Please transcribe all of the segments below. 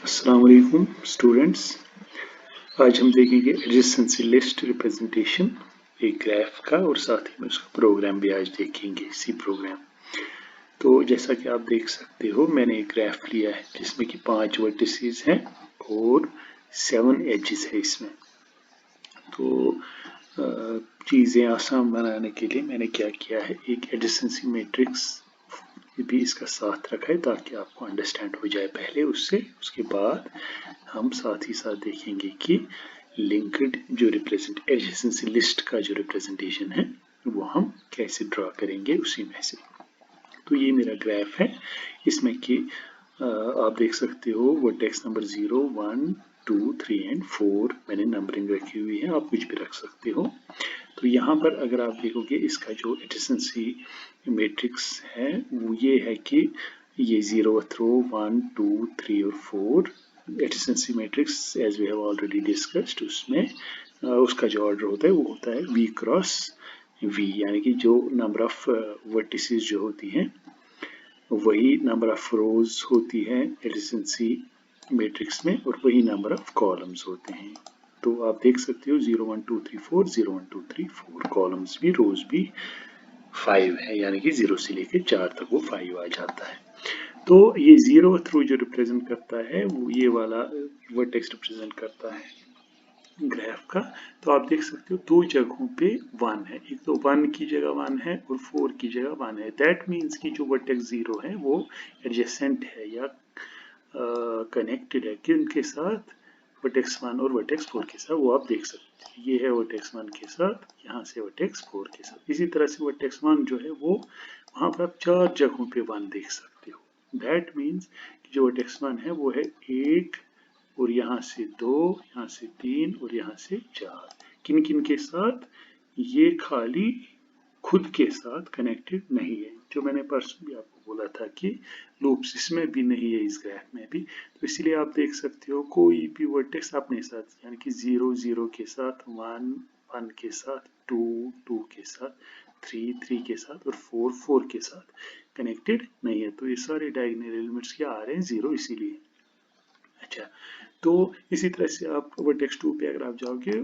अस्सलाम वालेकुम स्टूडेंट्स। आज हम देखेंगे एडजेसेंसी लिस्ट रिप्रेजेंटेशन एक ग्राफ का और साथ ही में उसका प्रोग्राम भी आज देखेंगे सी प्रोग्राम। तो जैसा कि आप देख सकते हो मैंने एक ग्राफ लिया है जिसमें कि 5 वर्टिसेस हैं और 7 एजेस है इसमें। तो चीज़ें आसान बनाने के लिए मैंने क्या किया है, एक एडजेसेंसी मैट्रिक्स भी इसका साथ रखा है ताकि आपको अंडरस्टैंड हो जाए पहले उसके बाद हम साथ ही साथ देखेंगे कि लिंक्ड जो एडजेसेंसी लिस्ट का जो रिप्रेजेंटेशन है वो हम कैसे ड्रा करेंगे उसी में से। तो ये मेरा ग्राफ है, इसमें कि आप देख सकते हो वर्टेक्स नंबर 0, 1, 2, 3 एंड 4 मैंने नंबरिंग रखी हुई है, आप कुछ भी रख सकते हो। तो यहाँ पर अगर आप देखोगे इसका जो एडजेसेंसी मैट्रिक्स है वो ये है कि ये 0th रो 1, 2, 3 और 4 adjacency matrix as we have already discussed, उसमें उसका जो ऑर्डर होता है वो होता है V क्रॉस V, यानी कि जो नंबर ऑफ वर्टिसेस जो होती हैं वही नंबर ऑफ रोज होती है एडजेसेंसी मैट्रिक्स में और वही नंबर ऑफ कॉलम्स होते हैं। तो आप देख सकते हो 0, 1, 2, 3, 4, 0, 1, 2, 3, 4 कॉलम्स भी रोज भी 5 है, यानी कि 0 से लेकर 4 तक वो 5 आ जाता है। तो ये 0th रो जो रिप्रेजेंट करता है वो ये वाला वर्टेक्स रिप्रेजेंट करता है ग्राफ का। तो आप देख सकते हो दो जगहों पे 1 है, एक तो 1 की जगह 1 है और 4 की जगह 1 है। दैट मीन्स कि जो वर्टेक्स 0 है वो एडजेसेंट है या कनेक्टेड है किनके साथ, वर्टेक्स 1 और वर्टेक्स 4 के साथ। वो आप देख सकते हैं ये है वर्टेक्स 1 के साथ, यहाँ से वर्टेक्स 4 के साथ। इसी तरह से वर्टेक्स 1 जो है वो वहाँ पर आप 4 जगहों पे 1 देख सकते हो। दैट मीन्स कि जो वर्टेक्स 1 है वो है 1 और यहाँ से 2, यहाँ से 3 और यहाँ से 4। किन किन के साथ, ये खाली खुद के साथ कनेक्टेड नहीं है। जो मैंने परसों भी आपको बोला था कि लूप्स इसमें भी नहीं है इस ग्राफ में भी। तो इसलिए आप देख सकते हो कोई भी वर्टेक्स अपने साथ, यानी कि 0, 0 के साथ, 1, 1 के साथ, 2, 2 के साथ, 3, 3 के साथ और 4, 4 के साथ कनेक्टेड नहीं है। तो ये सारे डायगोनल एलिमेंट्स क्या आ रहे हैं, 0 इसीलिए। अच्छा, तो इसी तरह से आप वर्टेक्स 2 पे अगर आप जाओगे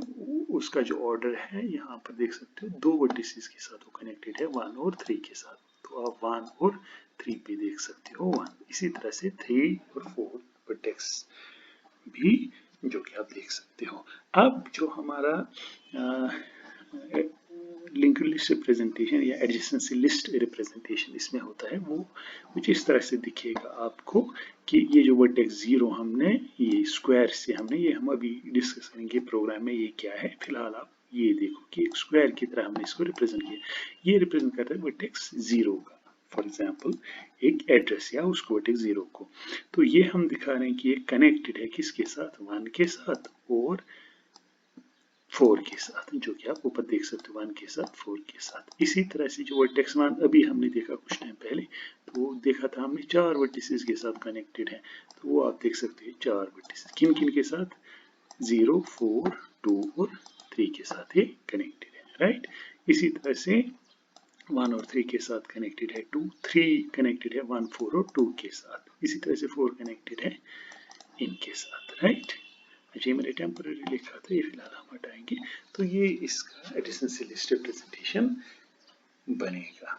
उसका जो ऑर्डर है यहाँ पर देख सकते हो दो वर्टिसेस के साथ वो कनेक्टेड है 1 और 3 के साथ। तो आप 1 और 3 पे देख सकते हो 1। इसी तरह से 3 और 4 वर्टेक्स भी जो कि आप देख सकते हो। अब जो हमारा लिंक्ड लिस्ट रिप्रेजेंटेशन या एडजेसेंसी लिस्ट रिप्रेजेंटेशन इसमें होता है वो कुछ इस तरह से दिखेगा आपको कि ये जो वर्टेक्स 0 हमने ये स्क्वायर से हमने ये हम अभी डिस्कस करेंगे प्रोग्राम में, ये क्या है फिलहाल आप ये देखो कि एक स्क्वायर की तरह हमने इसको रिप्रेजेंट किया। ये रिप्रेजेंट करता है वर्टेक्स 0 का, फॉर एग्जाम्पल एक एड्रेस या उसको वर्टेक्स 0 को। तो ये हम दिखा रहे हैं कि ये कनेक्टेड है किसके साथ, 1 के साथ और 4 के साथ, जो कि आप ऊपर देख सकते हो 1 के साथ 4 के साथ। इसी तरह से जो वर्टेक्स 1 अभी हमने देखा कुछ टाइम पहले, तो वो देखा था हमने 4 वर्टिसेस के साथ कनेक्टेड है। तो वो आप देख सकते हैं 4 वर्टिसेस किन किन के साथ, 0, 4, 2 और 3 के साथ ये कनेक्टेड है, राइट। इसी तरह से 1 और 3 के साथ कनेक्टेड है 2, 3 कनेक्टेड है 1, 4 और 2 के साथ। इसी तरह से 4 कनेक्टेड है इनके साथ, राइट। अच्छा, मैंने टेम्पररी लिखा था, ये फिलहाल हम हटाएंगे। तो ये इसका एडजेसेंसी लिस्ट रिप्रेजेंटेशन बनेगा,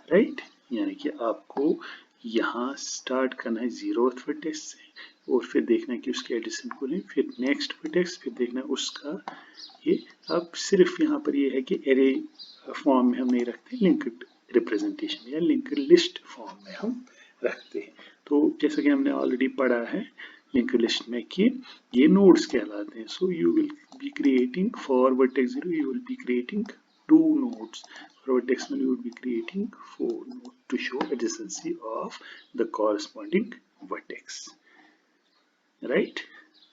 राइट। यानी कि आपको यहाँ स्टार्ट करना है 0th वर्टेक्स से और फिर देखना है कि उसके एडजेसेंट को लें, फिर नेक्स्ट वर्टेक्स, फिर देखना है उसका ये। अब सिर्फ यहाँ पर ये है कि एरे फॉर्म में हम नहीं रखते, लिंक्ड रिप्रेजेंटेशन या लिंक्ड लिस्ट फॉर्म में हम रखते हैं। तो जैसा कि हमने ऑलरेडी पढ़ा है लिंक्ड लिस्ट में कि ये नोड्स कहलाते हैं। So you will be creating for vertex 0 you will be creating 2 nodes. For vertex 1 you will be creating 4 nodes to show adjacency of the corresponding vertex, right?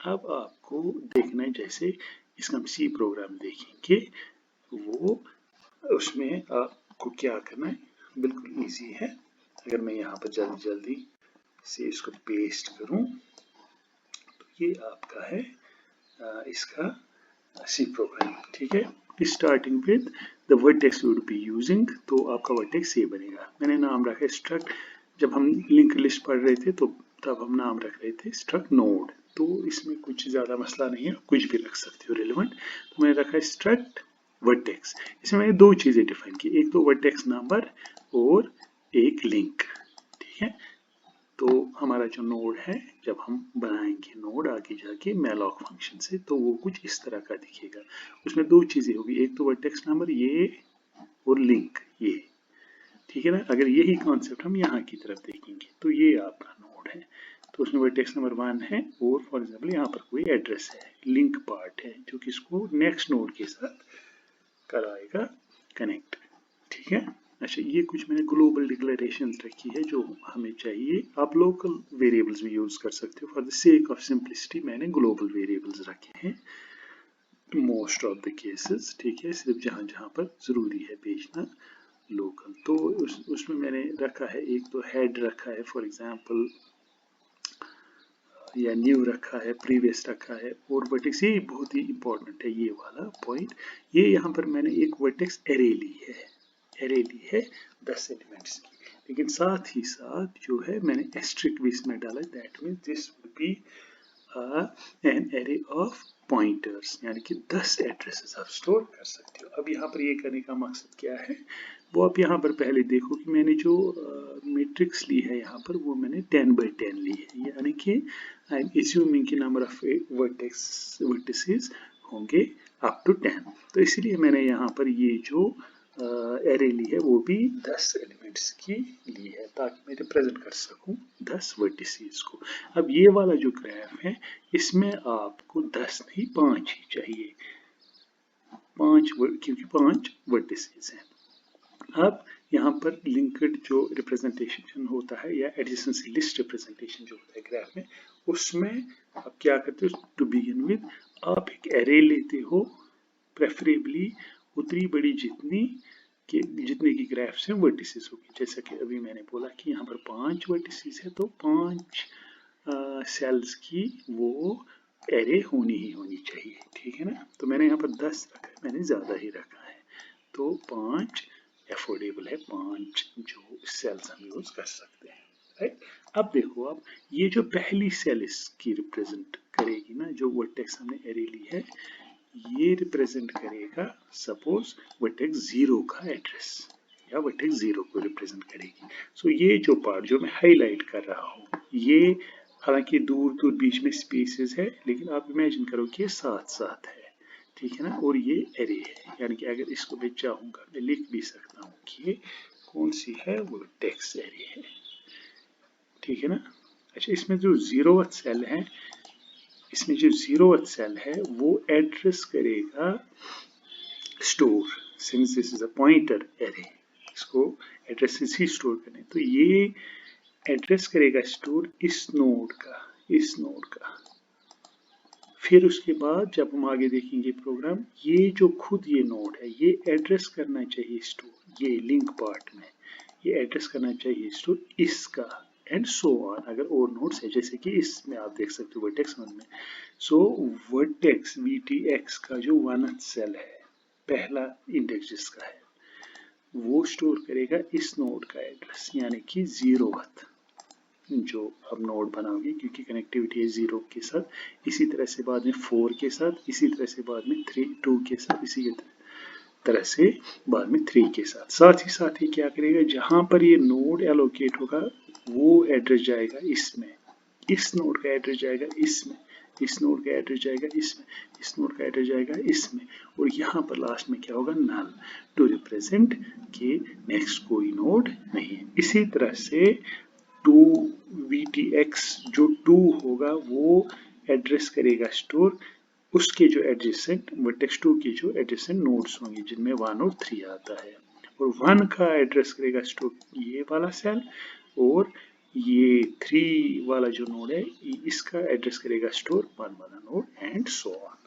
अब आपको देखना है जैसे इसका हम सी प्रोग्राम देखेंगे वो उसमें आपको क्या करना है, बिल्कुल इजी है। अगर मैं यहाँ पर जल्दी जल्दी से इसको पेस्ट करूं तो ये आपका है इसका सी प्रोग्राम, ठीक है। Starting with the vertex would be using, तो आपका वर्टेक्स ये बनेगा। मैंने नाम रखा स्ट्रक्ट। जब हम लिंक लिस्ट पढ़ रहे थे तो तब हम नाम रख रहे थे स्ट्रक्ट नोड। तो इसमें कुछ ज़्यादा मसला नहीं है, कुछ भी रख सकते हो रिलेवेंट। तो मैंने रखा है स्ट्रक्ट वर्टेक्स। इसमें मैंने दो चीज़ें डिफाइन की, एक तो वर्टेक्स नंबर और एक लिंक। ठीक है, तो हमारा जो नोड है, जब हम बनाएंगे नोड आगे जाके मैलॉक फंक्शन से, तो वो कुछ इस तरह का दिखेगा। उसमें दो चीज़ें होगी, एक तो वर्टेक्स नंबर ये और लिंक ये। ठीक है ना, अगर यही कॉन्सेप्ट हम यहाँ की तरफ देखेंगे तो ये आपका नोड है, तो उसमें वर्टेक्स नंबर 1 है और फॉर एग्जाम्पल यहाँ पर कोई एड्रेस है, लिंक पार्ट है जो किसको नेक्स्ट नोड के साथ कराएगा कनेक्ट। ठीक है, अच्छा ये कुछ मैंने ग्लोबल डिक्लेरेशन रखी है जो हमें चाहिए। आप लोकल वेरिएबल्स भी यूज कर सकते हो, for the sake of simplicity मैंने ग्लोबल वेरिएबल्स रखे हैं मोस्ट ऑफ द केसेस। ठीक है, सिर्फ जहाँ जहाँ पर जरूरी है भेजना लोकल। तो उसमें मैंने रखा है, एक तो हेड रखा है फॉर एग्जांपल, या न्यू रखा है, प्रीवियस रखा है, और वर्टेक्स ये बहुत ही इंपॉर्टेंट है ये वाला पॉइंट। ये यहाँ पर मैंने एक वर्टेक्स एरे ली है, एरे ली है 10 एलिमेंट्स की, लेकिन साथ ही साथ जो है मैंने एस्ट्रिक भी इसमें डाला, that means this would B an array of pointers, यानी कि 10 एड्रेसेस आप स्टोर कर सकते हो। अब यहाँ पर ये करने का मकसद क्या है, वो आप यहाँ पर पहले देखो कि मैंने जो मैट्रिक्स ली है यहाँ पर, वो मैंने 10 by 10 ली है, यानी कि आई एम एज्यूमिंग कि नंबर ऑफ वर्टिसेस होंगे अप टू 10। तो इसलिए मैंने यहाँ पर ये जो एरे ली है वो भी 10 एलिमेंट्स की ली है, ताकि मैं रिप्रेजेंट कर सकूं 10 वर्टिसेस को। अब ये वाला जो ग्राफ है, इसमें आपको 10 नहीं 5 ही चाहिए, 5, क्योंकि 5 वर्टिसेस हैं। अब यहाँ पर लिंक्ड जो रिप्रेजेंटेशन होता है या एडजेसेंसी लिस्ट रिप्रेजेंटेशन जो होता है ग्राफ में, उसमें आप क्या करते हो, टू बिगिन विद आप एक एरे लेते हो, प्रेफरेबली उतनी बड़ी जितने की ग्राफ से वर्टिसेस होगी। जैसा कि अभी मैंने बोला कि यहाँ पर 5 वर्टिसेस है, तो 5 सेल्स की वो एरे होनी ही होनी चाहिए। ठीक है ना, तो मैंने यहाँ पर 10 रखा है, मैंने ज़्यादा ही रखा है, तो 5 एफोर्डेबल है, 5 जो सेल्स हम यूज कर सकते हैं। राइट, अब देखो, अब ये जो पहली सेल इसकी रिप्रेजेंट करेगी ना, जो वर्टेक्स हमने एरे ली है, ये रिप्रेजेंट करेगा सपोज वर्टेक्स 0 का एड्रेस, या वर्टेक्स 0 को रिप्रेजेंट करेगी। सो ये जो पार्ट जो मैं हाईलाइट कर रहा हूँ, ये हालांकि दूर दूर बीच में स्पेसेस है, लेकिन आप इमेजिन करो कि ये साथ साथ है। ठीक है ना, और ये एरे है, यानी कि अगर इसको मैं चाहूंगा मैं लिख भी सकता हूँ कि ये कौन सी है, वर्टेक्स एरे है। ठीक है ना, अच्छा इसमें जो 0th सेल है, इसमें जो 0th सेल है वो एड्रेस करेगा store, since this is a pointer array, इसको एड्रेसेस ही स्टोर करने, तो ये एड्रेस करेगा स्टोर इस नोड का। फिर उसके बाद जब हम आगे देखेंगे प्रोग्राम, ये जो खुद ये नोड है, ये एड्रेस करना चाहिए स्टोर, ये लिंक पार्ट में ये एड्रेस करना चाहिए स्टोर इसका, एंड सो ऑन। अगर और नोड्स है, जैसे कि इसमें आप देख सकते हो वर्टेक्स 1 में, सो वर्टेक्स VTX का जो 1th सेल है, पहला इंडेक्स जिसका है, वो स्टोर करेगा इस नोड का एड्रेस, यानी कि 0th जो अब नोड बनाओगे, क्योंकि कनेक्टिविटी है 0 के साथ, इसी तरह से बाद में 4 के साथ, इसी तरह से बाद में 2 के साथ, इसी तरह से बाद में 3 के साथ ही क्या करेगा, जहां पर ये नोड एलोकेट होगा वो एड्रेस जाएगा इसमें, इस नोड का एड्रेस जाएगा इसमें, इस नोड का एड्रेस जाएगा इसमें, इस नोड का एड्रेस जाएगा इसमें, और यहाँ पर लास्ट में क्या होगा, नल, टू रिप्रेजेंट कि नेक्स्ट कोई नोड नहीं है। इसी तरह से 2VTX जो 2 होगा वो एड्रेस करेगा स्टोर उसके जो एडजेसेंट वर्टेक्स 2 के जो एडजेसेंट नोड्स होंगे, जिनमें 1 और 3 आता है, और 1 का एड्रेस करेगा स्टोर ये वाला सेल, और ये 3 वाला जो नोड है इसका एड्रेस करेगा स्टोर 1 वाला node, and so on.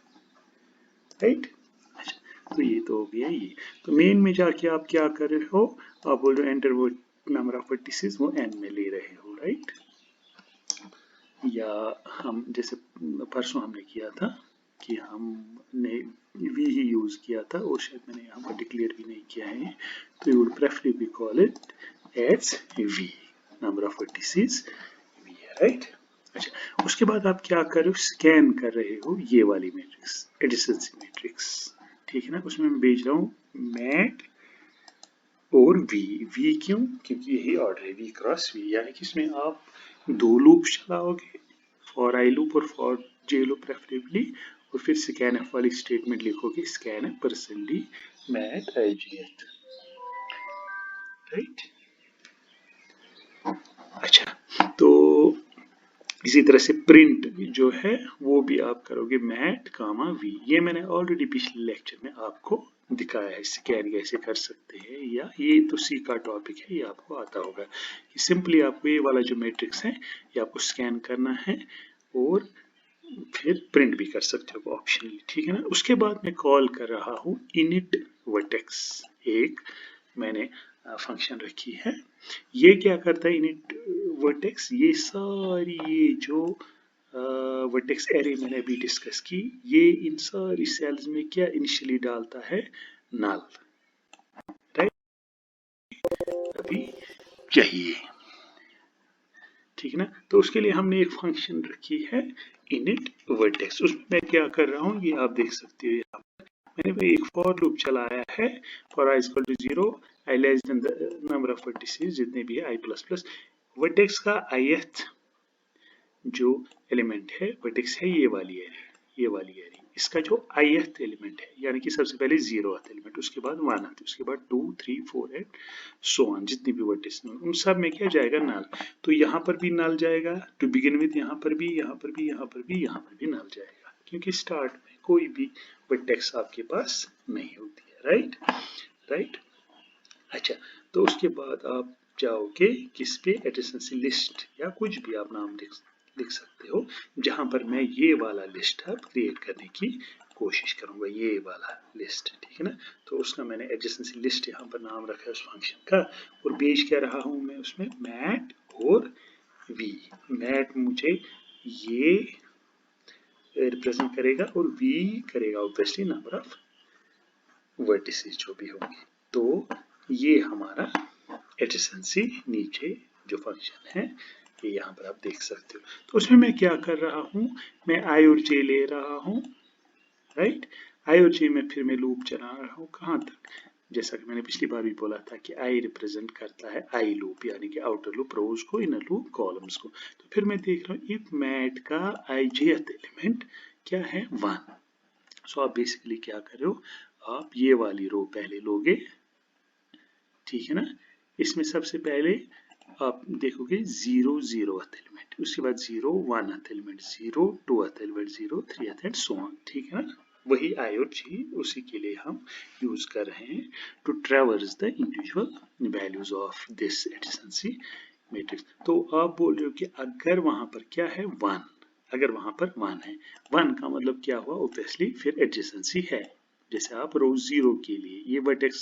Right, तो ये तो हो गया ये। तो मेन में जाके आप क्या कर रहे हो, आप बोल रहे हो एंटर वो नंबर ऑफ वर्टिसेस, वो n में ले रहे हो। राइट, या हम जैसे परसों हमने किया था कि हमने v ही यूज किया था, और शायद मैंने यहाँ पर डिक्लेयर भी नहीं किया है, तो you would preferably call it as v, number of vertices v है। राइट। अच्छा, उसके बाद आप क्या कर रहे हो, स्कैन कर रहे हो ये वाली मैट्रिक्स, एडिशंसी मैट्रिक्स, ठीक है ना। उसमें मैं भेज रहा हूँ मैट और वी क्यों, क्योंकि यही ऑर्डर है वी क्रॉस वी, यानी कि इसमें आप दो लूप चलाओगे, फॉर आई लूप और फॉर जे लूप प्रेफरेबली, और फिर स्कैन एफ वाली स्टेटमेंट लिखोगे, स्कैन एफ परसेंटली मैट आई जी एच, राइट। अच्छा, तो इसी तरह से प्रिंट जो है वो भी आप करोगे मैट कामा वी, ये मैंने ऑलरेडी पिछले लेक्चर में आपको दिखाया है, स्कैन कैसे कर सकते हैं, या ये तो सी का टॉपिक है, ये आपको आता होगा कि सिंपली आपको ये वाला जो मैट्रिक्स है ये आपको स्कैन करना है और फिर प्रिंट भी कर सकते हो ऑप्शनली, ठीक है ना। उसके बाद मैं कॉल कर रहा हूँ इनिट वर्टेक्स, एक मैंने फंक्शन रखी है, ये क्या करता है इनिट वर्टेक्स, ये सारी ये जो वर्टेक्स एरे मैंने अभी डिस्कस की, ये इन सारी सेल्स में क्या इनिशियली डालता है, नल, राइट, अभी चाहिए, ठीक है ना। तो उसके लिए हमने एक फंक्शन रखी है इनिट वर्टेक्स, उसमें मैं क्या कर रहा हूँ ये आप देख सकते हो, यहाँ मैंने एक फॉर लूप चलाया है, for i equal to 0 i less than the number of vertices जितने भी है आई प्लस प्लस, वर्टेक्स का ith जो एलिमेंट है वर्टेक्स है ये वाली एरे, ये वाली एरे, इसका जो ith एलिमेंट है, यानी कि सबसे पहले 0th एलिमेंट, उसके बाद 1 आती है, उसके बाद 2 3 4 एंड सो ऑन, जितनी भी वर्टेक्स उन सब में क्या जाएगा नल, तो यहाँ पर भी नल जाएगा टू बिगिन विद, यहाँ पर भी, यहाँ पर भी, यहाँ पर भी, यहाँ पर भी नल जाएगा, क्योंकि स्टार्ट में कोई भी वर्टेक्स आपके पास नहीं होती है, राइट राइट। अच्छा, तो उसके बाद आप जाओगे किस पे, एडिशंसी लिस्ट या कुछ भी आप नाम लिख सकते हो, जहां पर मैं ये वाला लिस्ट अब क्रिएट करने की कोशिश करूंगा, ये वाला लिस्ट, ठीक है ना। तो उसका मैंने एडजेसेंसी लिस्ट यहाँ पर नाम रखा है उस फंक्शन का, और भेज क्या रहा हूं मैं उसमें मैट और वी, मैट मुझे ये रिप्रेजेंट करेगा और वी करेगा ऑब्वियसली नंबर ऑफ वर्टिसेस जो भी होंगे, तो ये हमारा एडजेसेंसी नीचे जो फंक्शन है ये यहाँ पर आप देख सकते हो। तो उसमें मैं क्या कर रहा हूँ, मैं आई और जे ले रहा हूँ, राइट, आई और जे में फिर मैं लूप चला रहा हूँ कहाँ तक, जैसा कि मैंने पिछली बार भी बोला था कि आई रिप्रेजेंट करता है आई लूप, यानी कि आउटर लूप रोज को, इनर लूप कॉलम्स को। तो फिर मैं देख रहा हूँ इफ मैट का आई जेथ एलिमेंट क्या है 1, सो आप बेसिकली क्या कर रहे हो, आप ये वाली रो पहले लोगे, ठीक है ना, इसमें सबसे पहले आप देखोगे 0 0th एलिमेंट, उसके बाद 0 1th element, 0 2th element, 0 3th and so on, ठीक है ना। वही आई और जी उसी के लिए हम यूज कर रहे हैं to traverse the individual values of this adjacency matrix. तो आप बोल रहे हो कि अगर वहां पर क्या है 1, अगर वहां पर 1 है, 1 का मतलब क्या हुआ, ऑब्वियसली फिर एडजेसेंसी है, जैसे आप रो 0 के लिए ये वर्टेक्स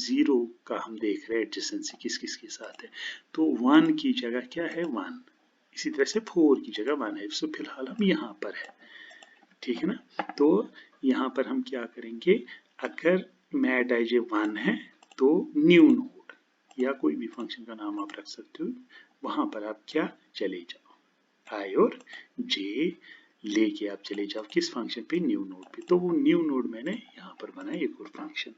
0 का हम देख रहे हैं एडजेसेंसी किस किस के साथ है, तो 1 की जगह क्या है 1, इसी तरह से 4 की जगह 1 है, सो फिलहाल हम यहाँ पर है, ठीक है ना। तो यहाँ पर हम क्या करेंगे, अगर मैट आई जे 1 है तो न्यू नोड या कोई भी फंक्शन का नाम आप रख सकते हो, वहां पर आप क्या चले जाओ, आई और जे लेके आप चले जाओ किस फंक्शन पे, न्यू नोड पे, तो वो न्यू नोड मैंने यहाँ पर बनाया एक और फंक्शन,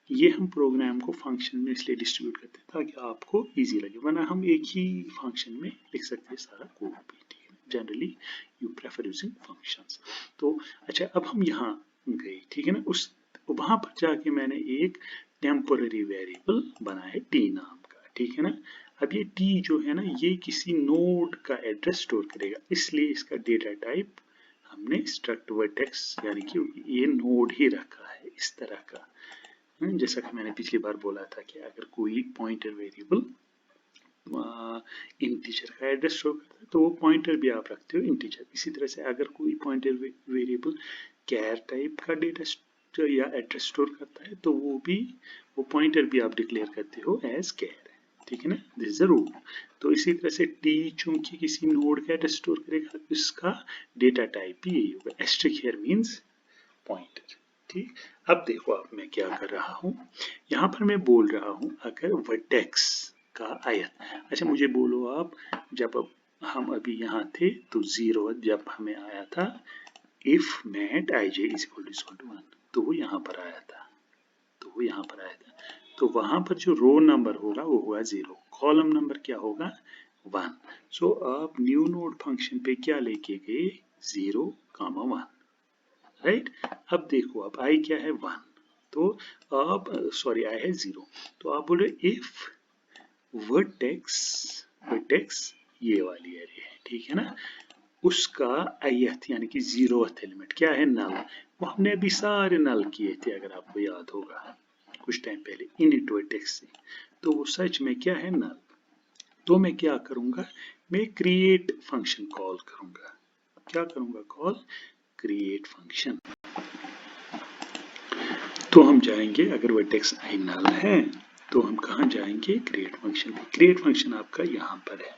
ये हम प्रोग्राम को फंक्शन में इसलिए डिस्ट्रीब्यूट करते हैं ताकि आपको इजी लगे, वरना हम एक ही फंक्शन में लिख सकते हैं सारा कोड भी, ठीक है, generally you prefer using functions. तो अच्छा, अब हम यहाँ गए, ठीक है ना, उस वहां पर जाके मैंने एक टेम्पोररी वेरिएबल बनाया टी नाम का, ठीक है ना। अब ये टी जो है ना ये किसी नोड का एड्रेस स्टोर करेगा, इसलिए इसका डेटा टाइप हमने स्ट्रक्ट वर्टेक्स यानी कि ये नोड ही रखा है इस तरह का, जैसा कि मैंने पिछली बार बोला था कि अगर कोई पॉइंटर वेरिएबल इंटीजर का एड्रेस स्टोर करता है तो वो पॉइंटर भी आप रखते हो इंटीजर, इसी तरह से अगर कोई पॉइंटर वेरिएबल कैर टाइप का डेटा या एड्रेस स्टोर करता है तो वो पॉइंटर भी आप डिक्लेयर करते हो एज कैर, ठीक है ना, दिस इज अ रूल। तो इसी तरह से टी चूंकि किसी नोड का एड्रेस स्टोर करेगा, इसका डेटा टाइप भी यही होगा, एस्ट्रिक हियर मींस पॉइंटर, ठीक। अब देखो अब मैं क्या कर रहा हूं, यहां पर मैं बोल रहा हूं अगर वर्टेक्स का आयत, अच्छा मुझे बोलो आप, जब हम अभी यहाँ थे तो 0 जब हमें आया था if mat i j is equal to 1, तो वो यहाँ पर आया था, तो वहां पर जो रो नंबर होगा वो होगा 0, कॉलम नंबर क्या होगा 1। सो आप न्यू नोड फंक्शन पे क्या लेके गए 0, 1, राइट। अब देखो अब आई क्या है 1, तो आप सॉरी आई है 0, तो आप बोल रहे इफ वर्टेक्स ये वाली एरे है, ठीक है ना, उसका ith यानी कि 0th एलिमेंट क्या है नल। वो हमने अभी सारे नल किए थे अगर आपको याद होगा कुछ टाइम पहले इनिट वर्टेक्स से, तो वो सच में क्या है नल। तो मैं क्या करूंगा, मैं क्रिएट फंक्शन कॉल करूंगा, क्या करूंगा कॉल क्रिएट फंक्शन। तो हम जाएंगे अगर वर्टेक्स आई नल है तो हम कहाँ जाएंगे क्रिएट फंक्शन में। क्रिएट फंक्शन आपका यहाँ पर है,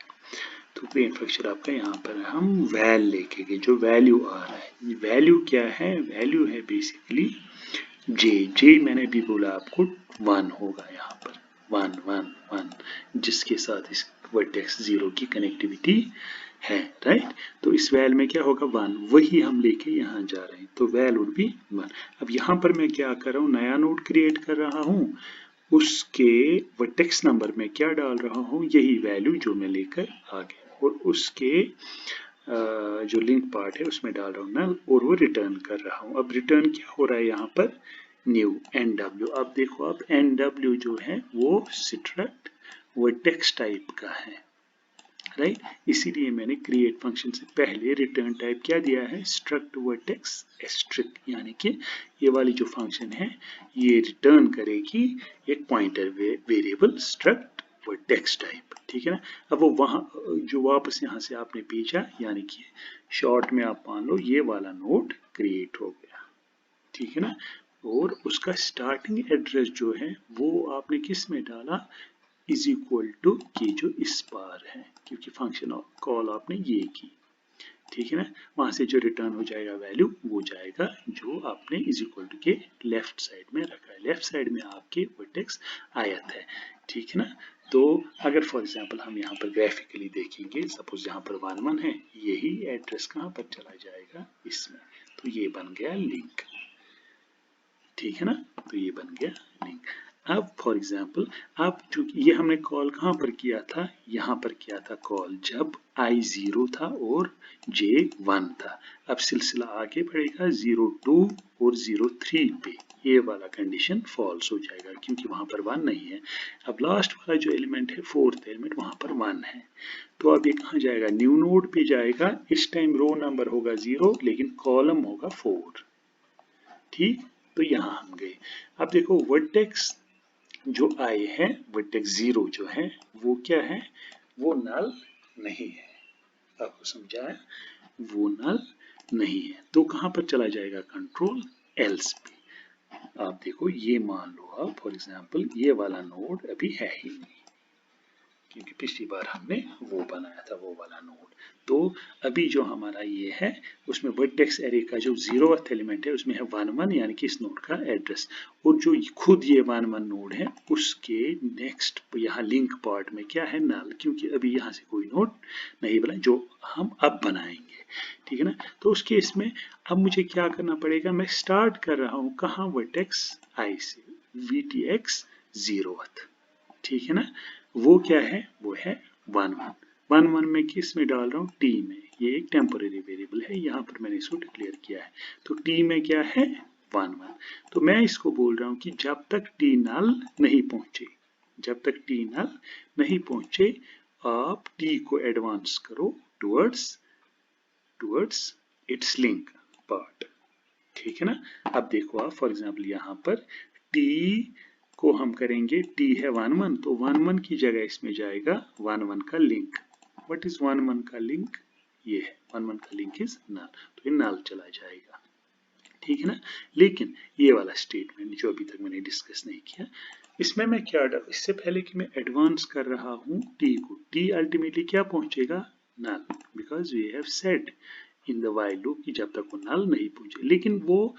तो क्रिएट फंक्शन आपका यहाँ पर हम वैल लेके गए, जो वैल्यू आ रहा है, वैल्यू क्या है, वैल्यू है बेसिकली जे मैंने भी बोला आपको 1 होगा यहाँ पर 1 1 1, जिसके साथ इस वर्टेक्स 0 की कनेक्टिविटी है, राइट। तो इस वैल में क्या होगा 1, वही हम लेके यहाँ जा रहे हैं, तो वैल वुड बी 1। अब यहाँ पर मैं क्या कर रहा हूँ, नया नोड क्रिएट कर रहा हूँ, उसके वर्टेक्स नंबर में क्या डाल रहा हूँ, यही वैल्यू जो मैं लेकर आ गया, और उसके जो लिंक पार्ट है उसमें डाल रहा हूँ नल, और वो रिटर्न कर रहा हूँ। अब रिटर्न क्या हो रहा है यहाँ पर न्यू nw। अब देखो अब nw जो है वो स्ट्रक्ट वर्टेक्स टाइप का है, राइट। इसीलिए मैंने क्रिएट फंक्शन से पहले रिटर्न टाइप क्या दिया है स्ट्रक्ट वर्टेक्स एस्ट्रिक, यानी कि ये वाली जो फंक्शन है ये रिटर्न करेगी एक pointer variable struct vertex type, ठीक है ना। अब वो वहां जो वापस यहाँ से आपने भेजा, यानी कि शॉर्ट में आप मान लो ये वाला नोड क्रिएट हो गया, ठीक है ना, और उसका स्टार्टिंग एड्रेस जो है वो आपने किस में डाला इज इक्वल टू की जो इस बार है, क्योंकि फंक्शन कॉल आपने ये की, ठीक है ना। वहां से जो रिटर्न हो जाएगा वैल्यू वो जाएगा जो आपने इज इक्वल टू के लेफ्ट साइड में रखा है, लेफ्ट साइड में आपके वर्टेक्स आयत है, ठीक है ना। तो अगर फॉर एग्जांपल हम यहाँ पर ग्राफिकली देखेंगे, सपोज यहाँ पर 1 1 है, यही एड्रेस कहाँ पर चला जाएगा इसमें, तो ये बन गया लिंक, ठीक है ना, तो ये बन गया लिंक। अब फॉर एग्जाम्पल अब चूंकि ये हमने कॉल कहाँ पर किया था, यहाँ पर किया था कॉल जब i 0 था और j 1 था। अब सिलसिला आगे बढ़ेगा 0 2 और 0 3 पे, ये वाला कंडीशन फॉल्स हो जाएगा क्योंकि वहां पर 1 नहीं है। अब लास्ट वाला जो एलिमेंट है फोर्थ एलिमेंट वहां पर 1 है, तो अब ये कहाँ जाएगा न्यू नोड पे जाएगा, इस टाइम रो नंबर होगा 0 लेकिन कॉलम होगा 4, ठीक। तो यहां हम गए। अब देखो वर्टेक्स जो आए हैं, वर्टेक्स 0 जो है वो क्या है, वो नल नहीं है, आपको समझाया, वो नल नहीं है, तो कहां पर चला जाएगा कंट्रोल एल्स पे। आप देखो ये मान लो आप फॉर एग्जांपल ये वाला नोड अभी है ही नहीं, क्योंकि पिछली बार हमने वो बनाया था वो वाला नोड, तो अभी जो हमारा ये है उसमें वर्टेक्स एरे का जो 0th एलिमेंट है उसमें है 1 1, यानी कि इस नोड का एड्रेस, और जो खुद ये 1 1 नोड है उसके नेक्स्ट यहाँ लिंक पार्ट में क्या है नल, क्योंकि अभी यहाँ से कोई नोड नहीं बना जो हम अब बनाएंगे, ठीक है ना। तो उस केस में अब मुझे क्या करना पड़ेगा, मैं स्टार्ट कर रहा हूँ कहाँ वर्टेक्स आई से VTX 0th, ठीक है ना, वो क्या है वो है 1 1 1 1 में किस में डाल रहा हूँ टी में, ये एक टेम्पोरेरी वेरिएबल है, यहाँ पर मैंने इसको डिक्लेयर किया है, तो टी में क्या है 1 1, तो मैं इसको बोल रहा हूँ कि जब तक टी नल नहीं पहुंचे, जब तक टी नल नहीं पहुंचे आप टी को एडवांस करो टुवर्ड्स इट्स लिंक पार्ट, ठीक है ना। अब देखो आप फॉर एग्जांपल यहाँ पर टी को हम करेंगे, टी है 1 1, तो 1 1 की जगह इसमें जाएगा 1 1 का लिंक। व्हाट इज 1 1 का लिंक, ये है 1 1 का लिंक इज नल, तो ये नल चला जाएगा, ठीक है ना। लेकिन ये वाला स्टेटमेंट जो अभी तक मैंने डिस्कस नहीं किया, इसमें मैं क्या डाल, इससे पहले कि मैं एडवांस कर रहा हूँ टी को, टी अल्टीमेटली क्या पहुंचेगा null, because we have said in the while loop कि जब तक वो नल नहीं पहुंचे, लेकिन वो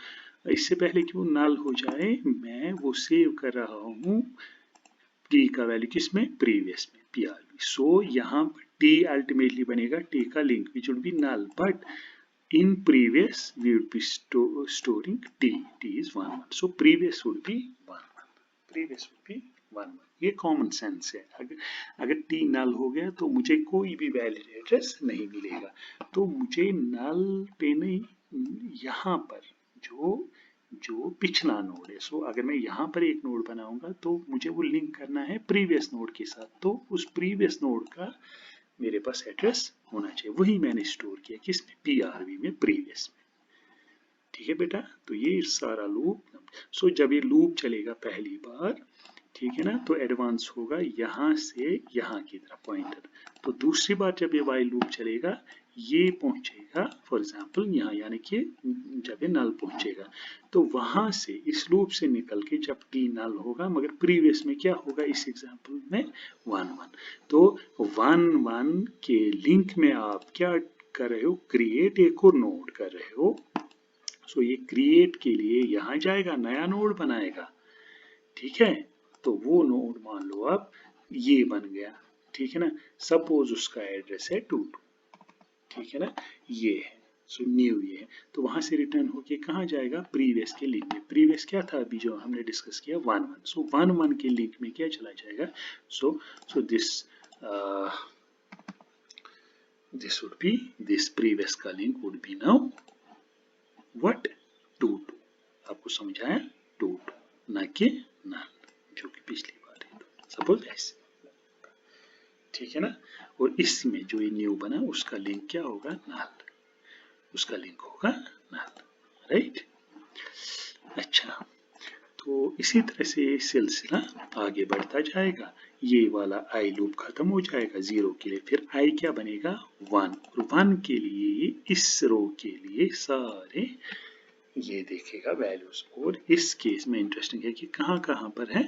इससे पहले कि वो नल हो जाए मैं वो सेव कर रहा हूँ टी का वैल्यू किसमें प्रीवियस में PRV। सो यहाँ पर t अल्टीमेटली बनेगा t का link which would be null, but in previous we would be storing t is 1 so previous would be 1 ये कॉमन सेंस है। अगर t नल हो गया तो मुझे कोई भी वैलिड एड्रेस नहीं मिलेगा, तो मुझे नल पे नहीं, यहाँ पर जो पिछला नोड है, सो अगर मैं यहाँ पर एक नोड बनाऊंगा तो मुझे वो लिंक करना है प्रीवियस नोड के साथ, तो उस प्रीवियस नोड का मेरे पास एड्रेस होना चाहिए, वही मैंने स्टोर किया किसमें, PRV में, प्रीवियस में। ठीक है बेटा, तो ये सारा लूप, सो जब ये लूप चलेगा पहली बार, ठीक है ना, तो एडवांस होगा यहाँ से यहाँ की तरफ पॉइंटर, तो दूसरी बार जब ये वाइल लूप चलेगा ये पहुंचेगा फॉर एग्जांपल यहाँ, यानी कि जब ये नल पहुंचेगा तो वहां से इस लूप से निकल के जब t नल होगा, मगर प्रीवियस में क्या होगा इस एग्जांपल में 1 1, तो 1 1 के लिंक में आप क्या कर रहे हो, क्रिएट एक और नोड कर रहे हो। सो ये क्रिएट के लिए यहाँ जाएगा, नया नोड बनाएगा, ठीक है, तो वो नोड मान लो आप ये बन गया, ठीक है ना, सपोज उसका एड्रेस है 22, ठीक है ना, ये है, सो न्यू ये है, तो वहां से रिटर्न होके कहाँ जाएगा, प्रीवियस के लिंक में। प्रीवियस क्या था अभी जो हमने डिस्कस किया 1 1, सो 1 1 के लिंक में क्या चला जाएगा, so this would be, this previous का link would be now what, 2 2, आपको समझाया 2 2, ना कि नल जो कि पिछली बार है, सपोज ऐसे, ठीक है ना, और इसमें जो ये न्यू बना उसका लिंक क्या होगा, नल, उसका लिंक होगा नल, राइट। अच्छा, तो इसी तरह से सिलसिला आगे बढ़ता जाएगा, ये वाला आई लूप खत्म हो जाएगा 0 के लिए, फिर आई क्या बनेगा 1, और 1 के लिए इस रो के लिए सारे ये देखेगा वैल्यूज, और इस केस में इंटरेस्टिंग है कि कहाँ कहाँ पर है,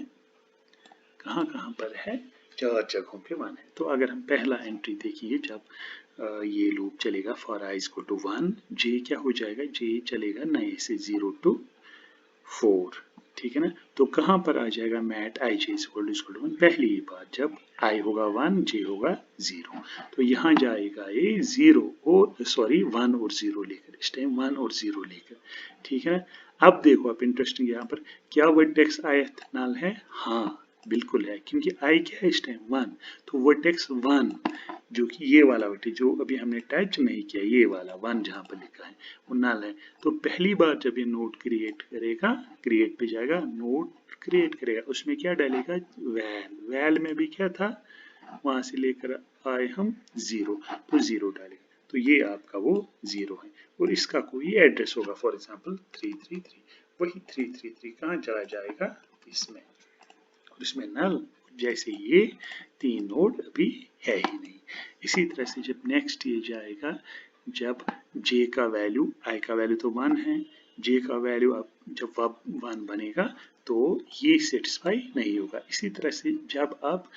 कहाँ कहाँ पर है, 4 जगहों पे 1 है। तो अगर हम पहला एंट्री देखिए, जब ये लूप चलेगा for i equal to 1, j क्या हो जाएगा, j चलेगा नए से 0 to 4, ठीक है ना, तो कहाँ पर आ जाएगा mat i j equal to 1, पहली ही बार जब i होगा 1 j होगा 0, तो यहाँ जाएगा ये 0 और सॉरी 1 और 0 लेकर, इस टाइम 1 और 0 लेकर, ठीक है ना। अब देखो आप इंटरेस्टिंग, यहाँ पर क्या वर्टेक्स ith नल है, हाँ बिल्कुल है, क्योंकि i क्या है इस टाइम 1, तो वर्टेक्स 1 जो कि ये वाला वर्टेक्स जो अभी हमने टच नहीं किया, ये वाला 1 जहाँ पर लिखा है वो नल है, तो पहली बार जब ये नोड क्रिएट करेगा, क्रिएट पे जाएगा, नोड क्रिएट करेगा, उसमें क्या डालेगा, वैल, वैल में भी क्या था, वहां से लेकर आए हम 0, तो 0 डालेगा, तो ये आपका वो 0 है, और इसका कोई एड्रेस होगा फॉर एग्जांपल 333, वही 333 कहाँ चला जाएगा इसमें, और इसमें नल, जैसे ये 3 नोड अभी है ही नहीं। इसी तरह से जब नेक्स्ट ये जाएगा, जब j का वैल्यू, i का वैल्यू तो 1 है, j का वैल्यू अब जब 1 बनेगा तो ये सेटिस्फाई नहीं होगा। इसी तरह से जब अब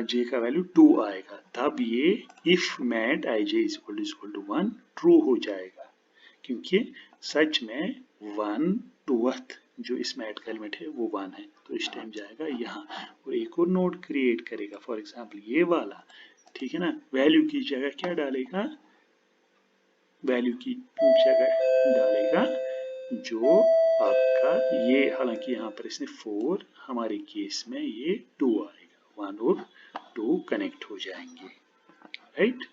j का वैल्यू 2 आएगा, तब ये if mat ij equal to 1 true हो जाएगा, क्योंकि सच में 1 2th जो इस मैट का एलिमेंट है वो 1 है, तो इस टाइम जाएगा यहाँ और एक और नोड क्रिएट करेगा, फॉर एग्जांपल ये वाला, ठीक है ना, वैल्यू की जगह क्या डालेगा, वैल्यू की जगह डालेगा जो आपका ये, हालांकि यहाँ पर इसने 4, हमारे केस में ये 2 आएगा, 1 और 2 कनेक्ट हो जाएंगे, राइट।